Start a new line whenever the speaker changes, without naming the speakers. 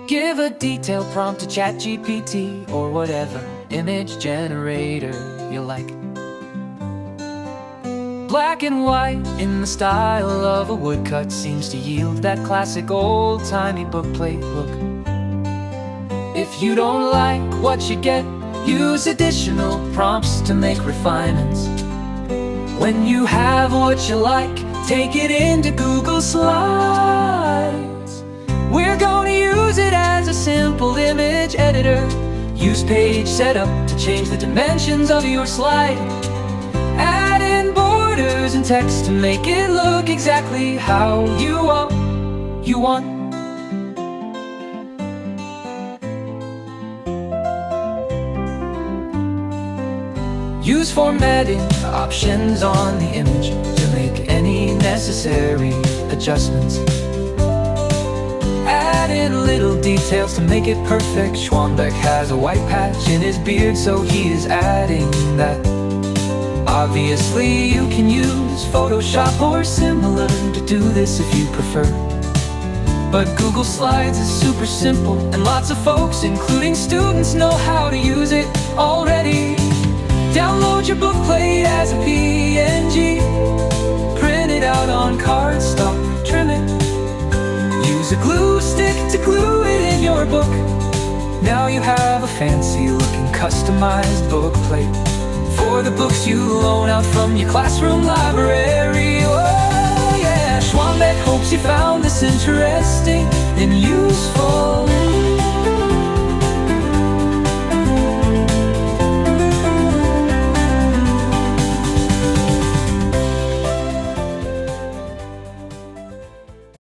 Give a detailed prompt to ChatGPT or whatever image generator you like. Black and white in the style of a woodcut seems to yield that classic old-timey bookplate look. If you don't like what you get, use additional prompts to make refinements. When you have what you like, take it into Google Slides. We're going to use it as a simple image editor. Use page setup to change the dimensions of your slide. Add in borders and text to make it look exactly how you want. Use formatting options on the image to make any necessary adjustments. Add in little details to make it perfect. Schwanbeck has a white patch in his beard, so he is adding that. Obviously, you can use Photoshop or similar to do this if you prefer. But Google Slides is super simple, and lots of folks, including students, know how to use it already. Download your Bookplate as a PNG. Print it out on cardstock, trim it. Use a glue stick to glue it in your book. Now you have a fancy-looking customized bookplate for the books you loan out from your classroom library. Oh yeah, Schwanbeck hopes you found this interesting and useful.